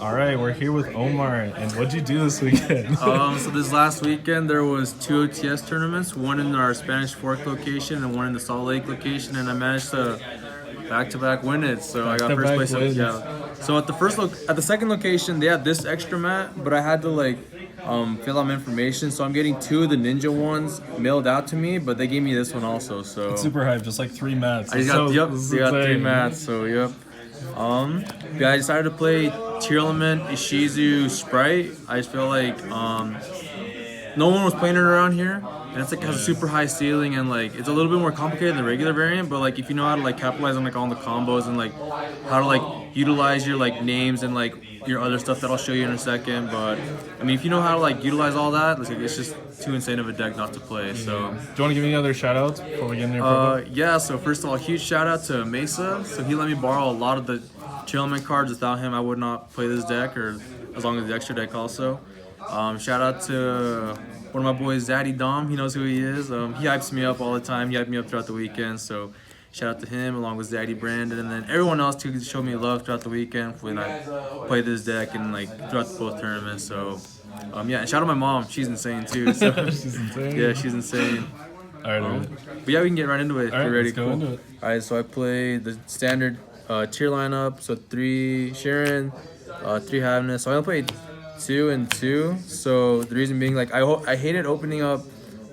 All right, we're here with Omar, and what'd you do this weekend? So this last weekend there was 2 OTS tournaments, one in our Spanish Fork location and one in the Salt Lake location, and I managed to back-to-back win it. So I got first place. Yeah. So at the second location, they had this extra mat, but I had to fill out my information. So I'm getting 2 of the ninja ones mailed out to me, but they gave me this one also. So it's super hype, just like 3 mats. I got they got 3 mats. So yep. Yeah, I decided to play Tearlament Ishizu Spright. I just feel like no one was playing it around here, and it's like has a super high ceiling, and like it's a little bit more complicated than the regular variant. But like if you know how to like capitalize on like all the combos and like how to like utilize your like names and like your other stuff that I'll show you in a second. But I mean, if you know how to like utilize all that, it's just too insane of a deck not to play. So do you want to give me any other shout-outs before we get in there? Yeah, so first of all, huge shout out to Mesa. So he let me borrow a lot of the Tearlament cards. Without him, I would not play this deck, or as long as the extra deck also. Shout out to one of my boys, Zaddy Dom. He knows who he is. He hypes me up all the time. He hyped me up throughout the weekend. So shout out to him, along with Zaddy Brandon, and then everyone else who showed me love throughout the weekend when I played this deck and like throughout both tournaments. So yeah, and shout out to my mom. She's insane too. So she's insane. Yeah, she's insane. All right, but yeah, we can get right into it. All right, ready. Let's go into it. All right, so I played the standard tier lineup. So 3 Sharon, 3 Havness. So I only played 2 and 2. So the reason being, like, I hated opening up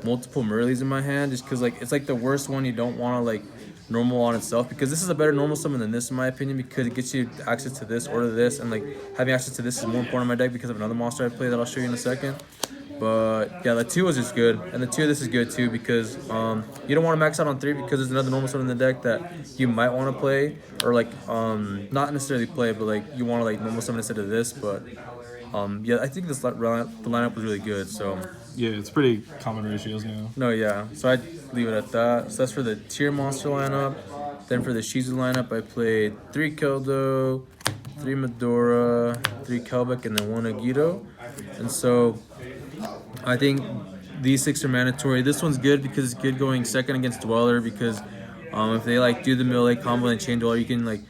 multiple Merleys in my hand, just because like it's like the worst one. You don't want to like normal on itself, because this is a better normal summon than this in my opinion, because it gets you access to this or to this, and like having access to this is more important in my deck because of another monster I play that I'll show you in a second. But yeah, the 2 was just good, and the 2 of this is good too, because you don't want to max out on 3 because there's another normal summon in the deck that you might want to play, or like not necessarily play, but like you want to like normal summon instead of this. But yeah, I think the lineup was really good. So yeah, it's pretty common ratios now. No, yeah, so I'd leave it at that. So that's for the tier monster lineup. Then for the Ishizu lineup, I played 3 Keldo, 3 Medora, 3 Kelbeck, and then 1 Agito. And so I think these 6 are mandatory. This one's good because it's good going second against Dweller, because if they like do the melee combo and chain Dweller, you can like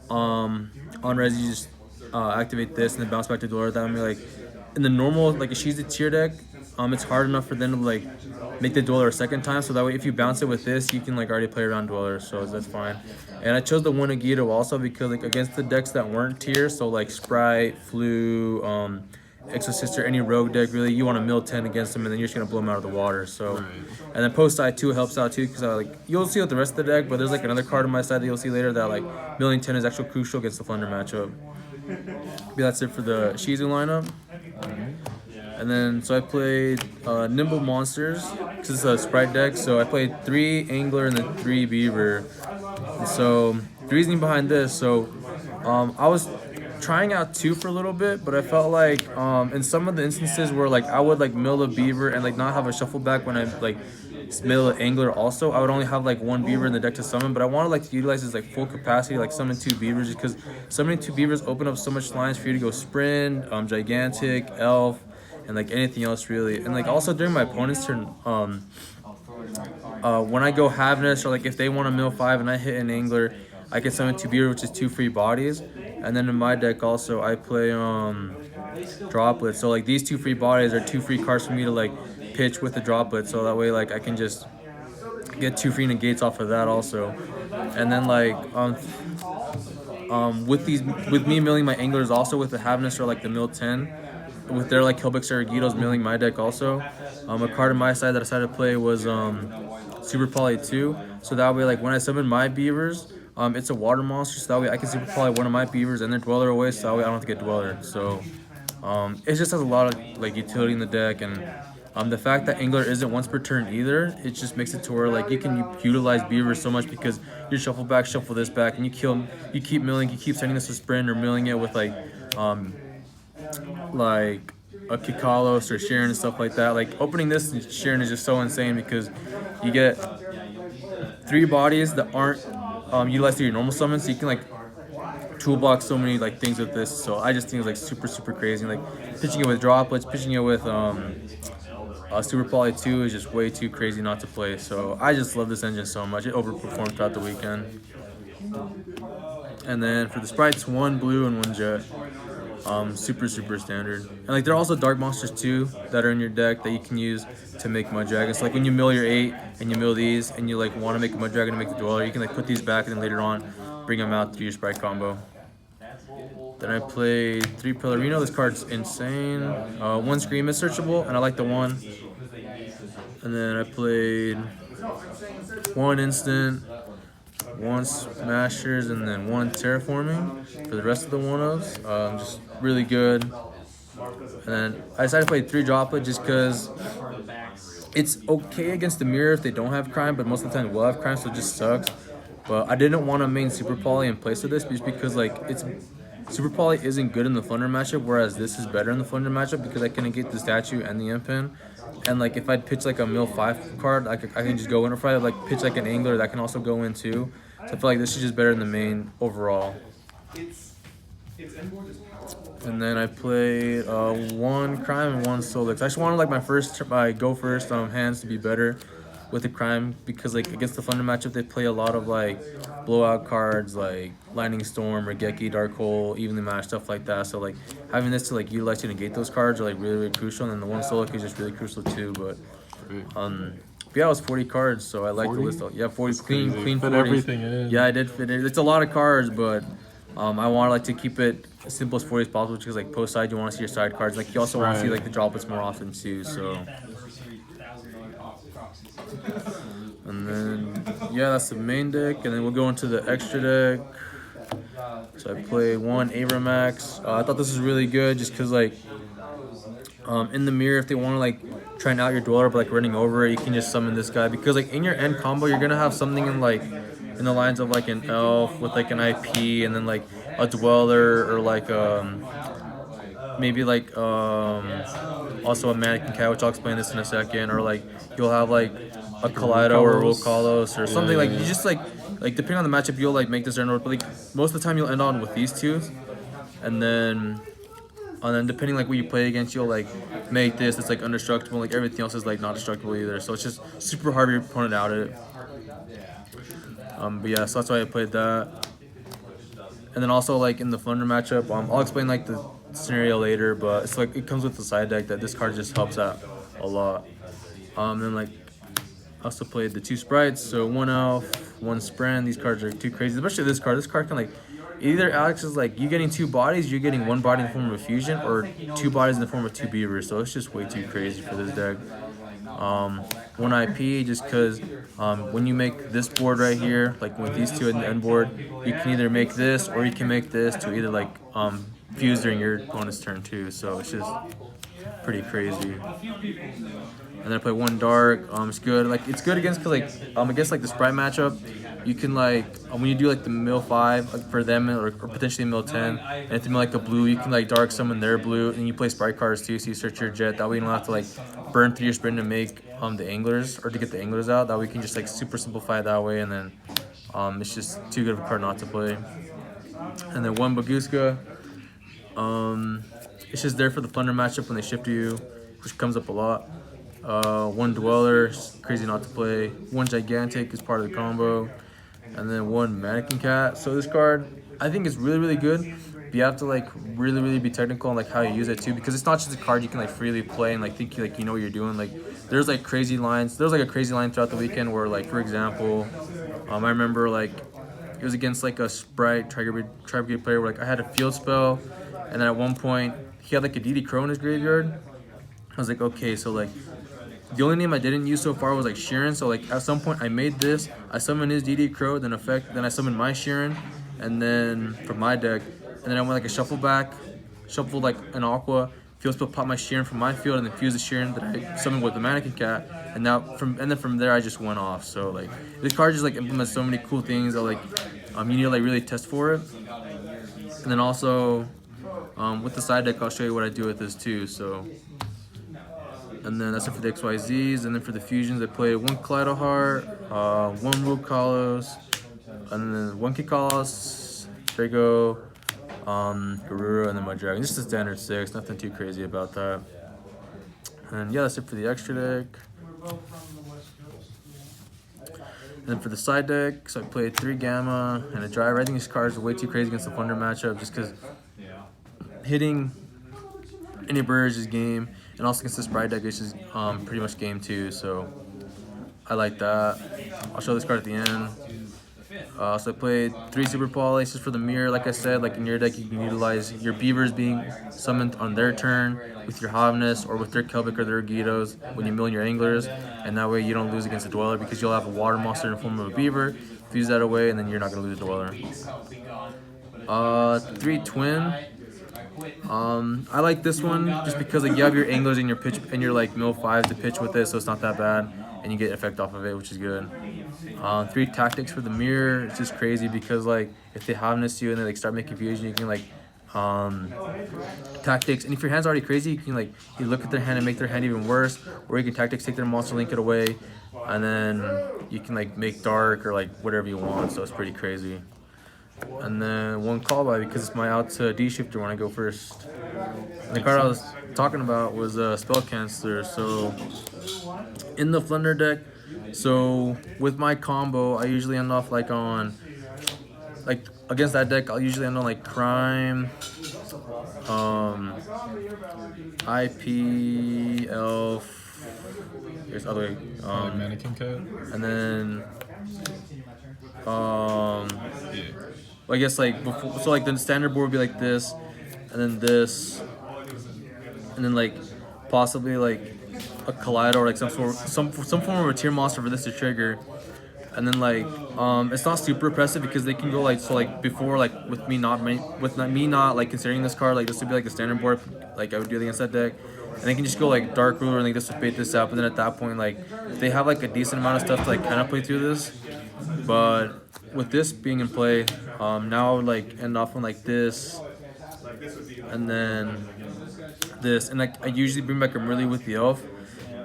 on res you just activate this and then bounce back to Dweller. That would be like in the normal like Ishizu tier deck. It's hard enough for them to like make the Dweller a second time, so that way if you bounce it with this, you can like already play around Dweller, so that's fine. And I chose the 1 Agito also because like against the decks that weren't tier, so like Sprite, Flu, Exosister, any rogue deck, really, you want to mill 10 against them, and then you're just gonna blow them out of the water. So, right. And then post side 2 helps out too, because like you'll see with the rest of the deck, but there's like another card on my side that you'll see later that like milling 10 is actually crucial against the Thunder matchup. But that's it for the Ishizu lineup. And then, so I played Nimble Monsters, because it's a Sprite deck. So I played 3 Angler and then 3 Beaver. And so the reasoning behind this, so I was trying out 2 for a little bit, but I felt like in some of the instances where like I would like mill a Beaver and like not have a shuffle back when I like mill an Angler also, I would only have like 1 Beaver in the deck to summon, but I want to like to utilize this like full capacity, like summon 2 Beavers, just because summoning 2 Beavers open up so much lines for you to go Sprint, Gigantic, Elf, and like anything else really. And like also during my opponent's turn, when I go Havness, or like if they want to mill 5 and I hit an Angler, I can summon 2 Beaver, which is 2 free bodies. And then in my deck also I play Droplets. So like these 2 free bodies are 2 free cards for me to like pitch with the Droplet, so that way like I can just get 2 free negates off of that also. And then like with me milling my Anglers also with the Havness, or like the mill 10, with their like Kelbeck Saragitos milling my deck also. A card on my side that I decided to play was Super Poly 2. So that way like when I summon my Beavers, it's a water monster, so that way I can Super Poly one of my Beavers and their Dweller away, so that way I don't have to get Dweller. So it just has a lot of like utility in the deck, and the fact that Angler isn't once per turn either, it just makes it to where like you can utilize Beavers so much, because you shuffle back, shuffle this back, and you keep milling, you keep sending this to Sprint, or milling it with like a Kikalos or Sharon and stuff like that. Like opening this and Sharon is just so insane, because you get 3 bodies that aren't utilized through your normal summons, so you can like toolbox so many like things with this. So I just think it's like super crazy. Like pitching it with Droplets, pitching it with Super Poly 2 is just way too crazy not to play. So I just love this engine so much. It overperformed throughout the weekend. And then for the Sprights, 1 blue and 1 jet. Super standard. And like there are also dark monsters too that are in your deck that you can use to make mud dragons. So, like when you mill your 8 and you mill these and you like want to make a mud dragon to make the dweller, you can like put these back and then later on bring them out through your sprite combo. Then I played 3 Pillarino. This card's insane. 1 Scream is searchable, and I like the 1. And then I played 1 Instant, 1 Smashers, and then 1 Terraforming for the rest of the 1-ofs. Just really good. And then I decided to play 3 Droplet just because it's okay against the mirror if they don't have crime, but most of the time they will have crime, so it just sucks. But I didn't want to main Super Poly in place of this just because like it's Super Poly isn't good in the Thunder matchup, whereas this is better in the Thunder matchup because I can negate the statue and the Impin. And like if I'd pitch like a mill 5 card, I can just go in, or if I like pitch like an Angler, that can also go in too. So I feel like this is just better in the main overall. And then I played 1 Crime and 1 Solix. I just wanted like my go first hands to be better with the Crime because like against the Thunder matchup they play a lot of like blowout cards like Lightning Storm or Geki, Dark Hole, Evenly Matched, stuff like that. So like having this to like utilize to negate those cards are like really crucial, and then the 1 Solix is just really crucial too. But yeah, it was 40 cards, so I like the list. Yeah, 40 clean 40. Everything in. Yeah, I did fit it. It's a lot of cards, but I want like to keep it as simple as 40 as possible because like post side you want to see your side cards. Like you also want to see like the droplets more often too. So. And then yeah, that's the main deck, and then we'll go into the extra deck. So I played 1 Abramax. I thought this was really good just because like in the mirror if they want to like try and out your dweller but like running over it, you can just summon this guy because like in your end combo you're gonna have something in like in the lines of like an elf with like an IP and then like a dweller or like maybe like also a mannequin cat, which I'll explain this in a second, or like you'll have like a Kaleido or a Rokalos or something. Like you just like depending on the matchup you'll like make this turn, but like most of the time you'll end on with these 2, and then depending like what you play against you'll like make this it's like undestructible, like everything else is like not destructible either, so it's just super hard for your opponent out at it. But yeah, so that's why I played that. And then also like in the Thunder matchup, I'll explain like the scenario later, but it's like it comes with the side deck that this card just helps out a lot. Then like I also played the 2 Sprights, so 1 Elf, 1 Spren. These cards are too crazy, especially this card. This card can like either Alex is like you getting 2 bodies, you're getting 1 body in the form of a fusion, or 2 bodies in the form of 2 beavers. So it's just way too crazy for this deck. 1 IP just because when you make this board right here, like with these 2 in the end board, you can either make this or you can make this to either like fuse during your opponent's turn too. So it's just pretty crazy. And then I play 1 Dark. It's good. Like it's good against because like against like the Sprite matchup, you can like when you do like the mill 5 like, for them or potentially mill 10, and if you mill like a blue, you can like dark summon their blue, and you play Sprite cards too, so you search your jet. That way you don't have to like burn through your sprint to make the anglers or to get the anglers out. That way you can just like super simplify it that way, and then it's just too good of a card not to play. And then 1 Baguska. It's just there for the Thunder matchup when they ship to you, which comes up a lot. 1 Dweller, crazy not to play. 1 Gigantic is part of the combo. And then 1 Mannequin Cat. So this card, I think is really good. But you have to like really be technical on like how you use it too, because it's not just a card you can like freely play and like think like you know what you're doing. Like there's like crazy lines. There's like a crazy line throughout the weekend where like for example, I remember like it was against like a Sprite Tri-Brigade player where like I had a field spell, and then at one point he had like a DD Crow in his graveyard. I was like, okay, so like the only name I didn't use so far was like Sheeran. So like at some point I made this, I summoned his DD Crow, then I summoned my Sheeran, and then from my deck, and then I went like a shuffled like an Aqua, field spell, pop my Sheeran from my field, and then fuse the Sheeran that I summoned with the Mannequin Cat, and then from there I just went off. So like this card just like implements so many cool things that like you need to like really test for it. And then also with the side deck I'll show you what I do with this too. So. And then that's it for the XYZs. And then for the fusions, I played 1 Kaleido Heart, 1 Rokalos, and then 1 Kikalos, Draco, Garura, and then my Dragon. Just a standard 6, nothing too crazy about that. And yeah, that's it for the extra deck. And then for the side deck, so I played 3 Gamma and a Driver. I think these cards are way too crazy against the Thunder matchup just because hitting any birds is game, and also against the Sprite deck, it's just pretty much game too. So I like that. I'll show this card at the end. So I played 3 Super Poly for the mirror. Like I said, like in your deck, you can utilize your beavers being summoned on their turn with your Havness or with their Kelbic or their Gitos when you mill your anglers, and that way you don't lose against the Dweller because you'll have a water monster in the form of a beaver. Fuse that away, and then you're not gonna lose the Dweller. 3 Twin. I like this one just because like you have your anglers and your pitch and your like mill 5 to pitch with it, so it's not that bad, and you get effect off of it, which is good. 3 Tactics for the mirror. It's just crazy because like if they Havness you and they like start making fusion, you can like tactics, and if your hand's already crazy, you can like you look at their hand and make their hand even worse, or you can tactics, take their monster, link it away, and then you can like make dark or like whatever you want. So it's pretty crazy. And then 1 call by because it's my out to D shifter when I go first. And the card I was talking about was Spell Canceller. So in the Flunder deck, so with my combo, I usually end off like on like against that deck. I'll usually end on like Crime, IP, Elf. There's other way. Mannequin Cat. And then I guess like before, so like the standard board would be like this, and then this, and then like possibly like a Collider or like some form of a tier monster for this to trigger, and then like it's not super oppressive because they can go like so like before like with me not like considering this card like this would be like the standard board like I would do against that deck, and they can just go like Dark Ruler and like this would bait this up, and then at that point like they have like a decent amount of stuff to like kind of play through this, but with this being in play, now I would like end off on like this, and then this, and like I usually bring back a Merly with the Elf,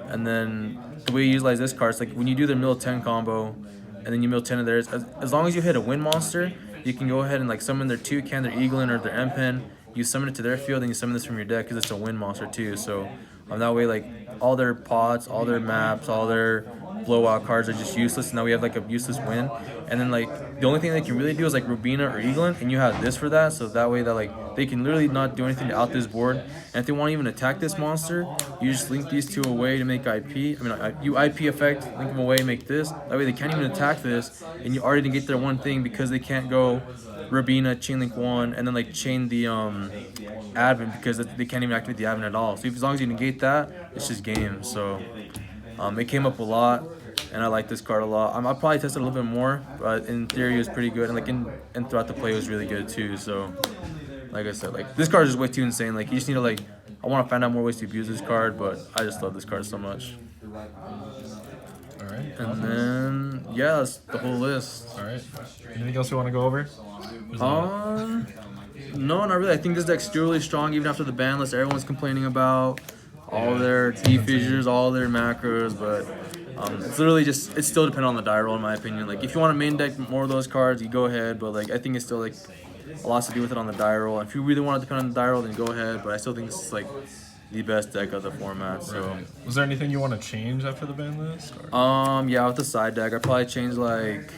and then the way you utilize this card is like when you do the mill 10 combo, and then you mill 10 of theirs, as long as you hit a win monster, you can go ahead and like summon their Toucan, their Eaglin, or their M-Pen. You summon it to their field, and you summon this from your deck because it's a win monster too. So that way like all their pots, all their maps, all their blowout cards are just useless. Now we have like a useless win, and then like the only thing they can really do is like Rubina or Eaglin, and you have this for that. So that way that like they can literally not do anything to out this board. And if they want to even attack this monster, you just link these 2 away to make IP. You IP effect, link them away, make this. That way they can't even attack this, and you already negate their one thing because they can't go Rubina, chain link 1, and then like chain the advent because they can't even activate the advent at all. So as long as you negate that, it's just game. So it came up a lot, and I like this card a lot. I'll probably test it a little bit more, but in theory it was pretty good, and like and throughout the play it was really good too. So like I said, like this card is just way too insane. Like you just need to like I want to find out more ways to abuse this card, but I just love this card so much. Alright. And then yeah, that's the whole list. Alright. Anything else you want to go over? No, not really. I think this deck's still really strong even after the ban list. Everyone's complaining about all their T fissures, all their macros, but it's literally just it's still dependent on the die roll in my opinion. Like if you want to main deck more of those cards, you go ahead, but like I think it's still like a lot to do with it on the die roll. If you really want to depend on the die roll, then go ahead, but I still think this is like the best deck of the format. So right. Was there anything you want to change after the ban list? Or? Yeah, with the side deck, I'd probably change like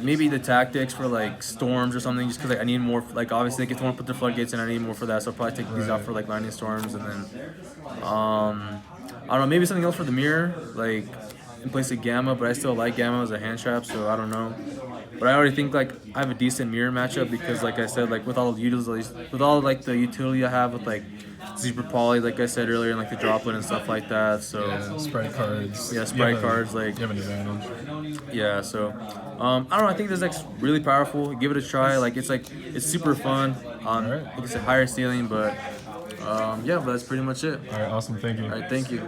maybe the tactics for like storms or something, just because like I need more. Like obviously, like, if they want to put their floodgates in, I need more for that. So I'll probably take these out for like lightning storms, and then I don't know, maybe something else for the mirror, like in place of Gamma. But I still like Gamma as a hand trap, so I don't know. But I already think like I have a decent mirror matchup because, like I said, like with all the utilities, with all like the utility I have with like Zebra Poly, like I said earlier, and like the droplet and stuff like that. So yeah, Sprite cards. Yeah, Sprite cards. Like you have an advantage. Yeah, so I don't know. I think this deck's really powerful. Give it a try. Like it's super fun. Right. I think it's a higher ceiling, but yeah, but that's pretty much it. All right, awesome. Thank you. All right, thank you.